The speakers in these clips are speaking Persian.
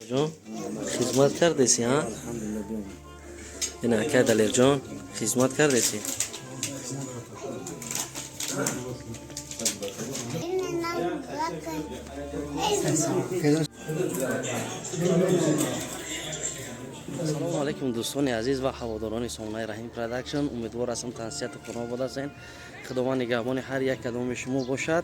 جون خدمت کردی ها؟ الحمدلله بیام. این اکه دلیر جون خدمت کردی سلام علیکم دوستان عزیز و هواداران سامانه رحیم پروداکشن. امیدوار هستم تنسیت خدا باشین. خداوند نگهبان هر یک کدام شما باشد.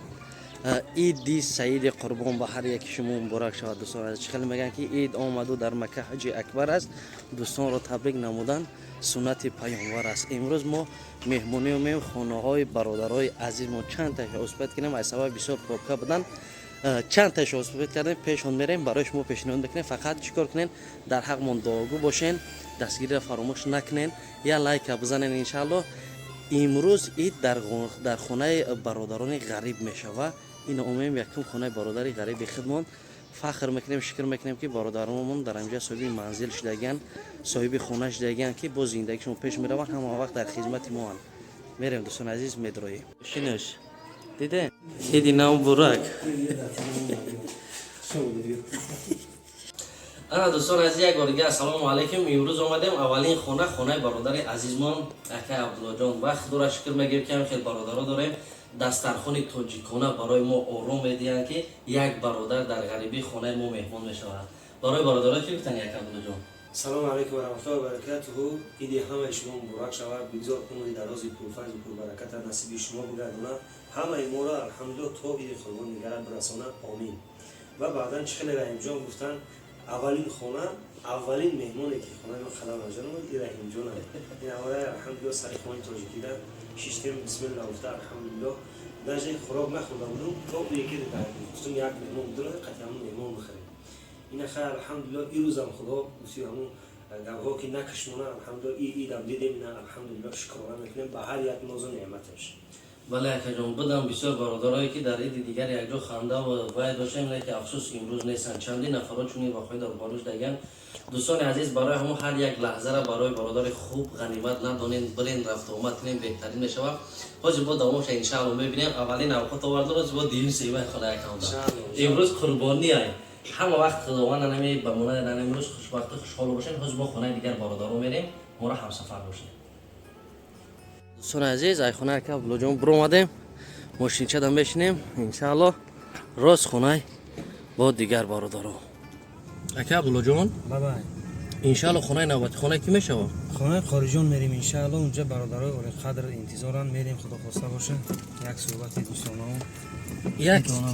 عید سعید قربان به هر یک شما مبارک شود دوستان عزیز. خیلی میگن که عید آمد و در مکه حج اکبر است. دوستان را تبریک نمودن سنت پیامبر است. امروز ما مهمونی و میم خانه های برادرای عزیز ما چند تا اسپیت کنیم از سبب بسیار پروبکا بدن. چند تا اسپیت کردیم پیشون میریم برای شما پیشنهاد بکنیم. فقط چیکار کنین در حق من دعاگو باشین، دستگیری را فراموش نکنین، یا لایک بزنین. انشالله امروز عید در خانه برادران غریب میشود. این امیم یکم خانه برادری غریب خودمون فخر میکنیم، شکر میکنیم که برادرانمون در اینجا صاحب منزل شدگان، صاحب خانه شدگان که با زندگیشون پیش میروند، هم وقت در خدمت ما هستند. میریم دوستان عزیز میدرویم. شینش دیده ایدی نام برک. انا دوستان عزیز یک بار دیگه السلام علیکم. امروز اومدیم اولین خانه برادر عزیزمان اکا عبدالله جان. وقت داره شکر میگیم که خیلی برادرها داریم. دسترخوان تاجیکانه برای ما آرام میدین که یک برادر در غریبی خانه ما مهمان میشود. برای برادرها چی گفتن یک عبدالله جان؟ سلام علیکم و رحمت الله و برکاته. عید همه شما مبارک شود. بگذار کنید درازی پرفیض و پربرکت نصیب شما بگردونه. همه ما را الحمدلله تا عید قربان نگران برسانه. آمین. و بعدا چه خیلی رحیم جان گفتن اولین خانه اولین مهمانی که خانه ما خدام جان بود رحیم جان است. این اولا الحمدلله سر خانه تاجیکی ده شیشتم بسم الله گفته الحمدلله داشت خوراک نخوردم بودم تا یکی دیگه گفتم یک مهمان بود قطعا مهمان بخریم. این خیر الحمدلله این روزم خدا گفتی همون گوها که نکشمونه الحمدلله ایدم دیدیم نه الحمدلله شکرانه میکنیم به هر یک ناز و نعمتش. بله اکا جان بدم بسیار برادرایی که در عید دیگر یک جا خنده و باید باشه اینه که افسوس امروز نیستن. چندین نفرات چونی با خود در باروش دیگن. دوستان عزیز برای همون هر یک لحظه را برای برادر خوب غنیمت ندونین، برین رفت و آمد کنین بهترین میشوه. حاجی با دوامش ان شاء الله میبینیم. اولین اوقات آورده روز با دیوین سیمه خانه اکاونت امروز قربانی ای همه وقت خداوند نمی بمونه در امروز خوشبخت خوشحال باشین. حاجی با خانه دیگر برادرها میریم ما را همسفر باشین. دوستان عزیز ای خانه که عبدالله جان برو اومدیم ماشین چدم بشینیم انشاءالله راست خانه با دیگر برادرها. اکا عبدالله جان بابا انشاءالله خانه نوبتی خانه کی میشه؟ خانه خارجان میریم انشاءالله. اونجا برادرای اول قدر انتظارن میریم. خدا خواسته باشه یک صحبت دوستانه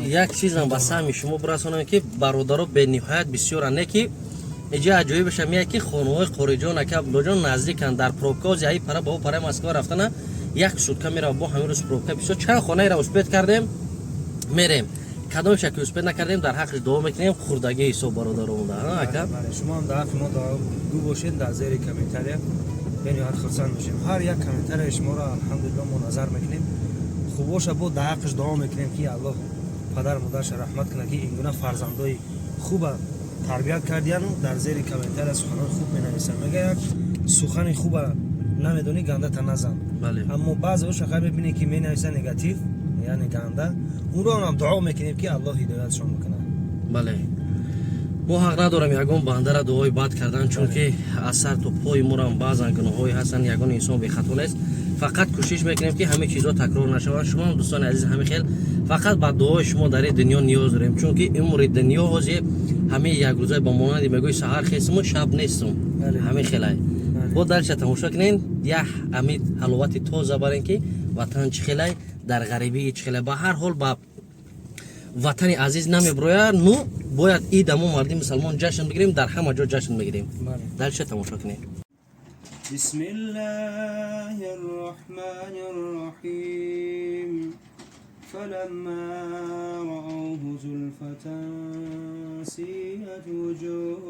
یک چیز هم به سهم شما برسانم که برادرها به نهایت بسیار نه که اینجا عجایبش میگه که خانه‌های خارجان اکا عبدالله جان نزدیکن. در پروبکاز ای پره با پره مسکو رفتن یک سوتکه میره با همین روز پروبکا بسیار چند خانه را اسپیت کردیم میریم. کدام شکل اسپیت نکردیم در حق دعا میکنیم خوردگی حساب برادر مونده ها اکا. بله شما هم در حق ما دعا باشین در زیر کامنتر یعنی حد خرسان بشیم. هر یک کامنتر شما را الحمدلله ما نظر میکنیم. خوب باشه با در حقش دعا میکنیم که الله پدر مادرش رحمت کنه که این گونه فرزندای خوب تربیت کردیان. در زیر کامنتر سخنان خوب مینویسن. میگه یک سخن خوب نمیدونی گنده تا نزن. بله. اما بعضی شخصا میبینی که مینویسن نگاتیو یعنی گنده اون رو هم دعا میکنیم که الله هدایتشون میکنه. بله ما حق ندارم یگان بنده را دعای بد کردن چون که اثر تو پای ما هم بعضا گناهایی هستن. یگان انسان بی خطا نیست. فقط کوشش میکنیم که همه چیزا تکرار نشود. شما هم دوستان عزیز همه خیل فقط با دعای شما در دنیا نیاز داریم چون که عمر دنیا هست همه یک روزه با مانند میگوی سحر خیسم شب نیستم. همه خیلی با درش تماشا کنین یه امید حلاوت تازه برین که وطن چه خیلی در غریبی چه خیلی. به هر حال با وطن عزیز نمیبروید نو باید عید ما مردم مسلمان جشن بگیریم. در همه جا جشن بگیریم. درش تماشا کنین. بسم الله الرحمن الرحيم فلما رأوه زلفة سيئت وجوه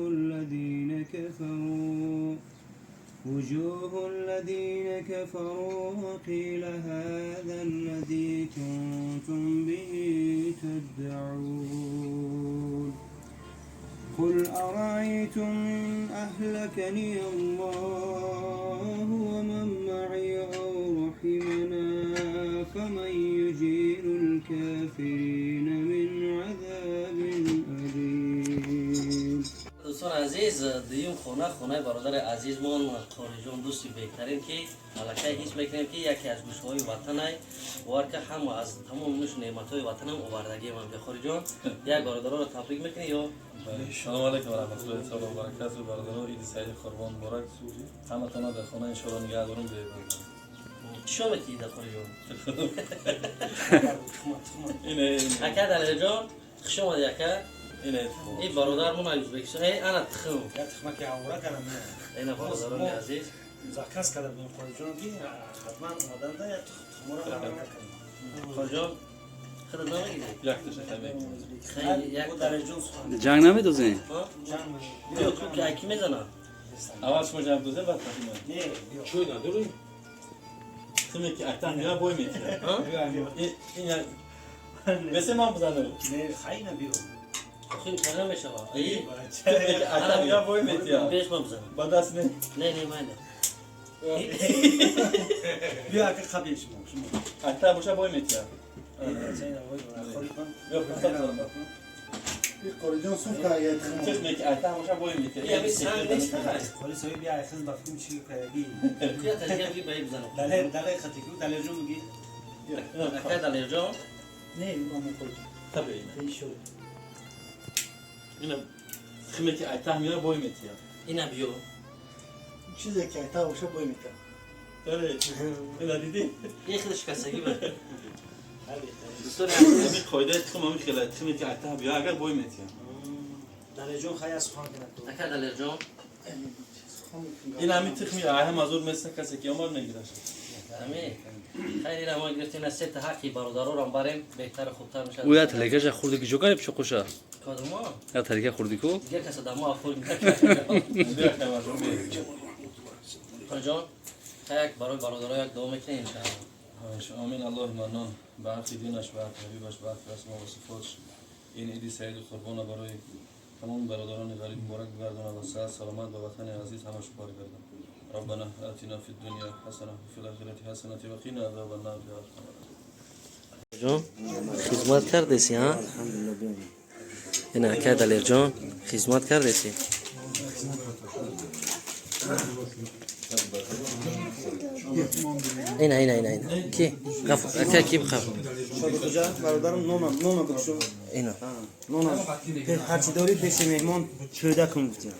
الذين كفروا وقيل هذا الذي كنتم به تدعون قل أرأيتم إن أهلكني الله ومن معي أو رحمنا فمن يجير الكافرين من عذاب أليم. دوستان عزیز دیوم خونه برادر عزیزمان قاری جان دوستی بهترین که علاقه حس میکنیم که یکی از گوشه‌های وطن است و که هم از تمام نوش نعمت‌های وطن هم آوردگی من به قاری جان یک برادر رو تبریک میکنی یا سلام علیکم و رحمت الله تعالی و برکاته برادران عید سعید قربان مبارک همه تانا در خانه ان شاء الله نگه دارم به چی میتی در قاری جان اینه اکا در جان خشم اکا این برادر من ازبکستان انا تخم یا تخمک عوره کنم اینا برادران عزیز زاکاس کردم بیم خودجون که حتما اومدن ده یا تخمورا عوره کنم قاری جان خودت نمیگیری یک تشکر خیلی یک در جون سخن جنگ نمیدوزین؟ بیا تو که اکی میزنه اول شما جمع دوزه بعد تخمه نه بیا چوی نداری؟ تخمه که اکتن میگه بای میتیه این بسه من بزنم نه خیلی نبیو خیلی کلام میشه ای تخمه که اکتن میگه بای میتیه بیش من بزنم با دست نه نه من بیا که قبل شما اکتن باشه بای میتیه خوری کن بیا بسه قاریجان سوف که تخمه که اکتن باشه بای میتیه یا بس سنگ نیست خوری سوی بیا ایخز بفکیم چی کردی بیا تجربه بی باید بزنم دله خطی کو دله جون میگی اکا دلیر جان نه مامان قاریجان طبیعی ایشو اینه تخمه که اکتن میگه بای میتیه اینا بیو چیزی که تا باشه بای میکنه داره اینا دیدی؟ یه خیلی شکستگی بده دوستان همین عزیز قاعده تخم همین خیلی تخمه که اکتن بیا اگر بای میتیه دله جون خیلی از سخن کنم اکا دلیر جان این همین تخمی هم از اون مثل کسی که عمر نگیره همین خیلی را ما گرفتیم از سه تا حقی برادران رو بریم بهتر و خوبتر میشه او یا تلگش خوردی که جو کنی پشو خوشه کدوما یا تلگه خوردی کو دیگه کس دمو افول میکنه جان یک برای برادران یک دوم میکنه انشاءالله آمین الله منان به حق دینش به حق حبیبش به حق اسما و صفاتش این عید سعید و قربان برای تمام برادران غریب مبارک بگردانه و صحت سلامت به وطن عزیز همه شکر گردن ربنا آتنا فی الدنیا حسنه و فی الاخره حسنه و قنا عذاب النار یا ارحم الراحمین جان خدمت کردیسی ها این اکا دلیر جان خدمت کردیسی اینا کی قف اکا کی بخف کجا برادرم نونا بکشو اینا نونا هرچی داری پیش مهمان پیدا کن گفتیم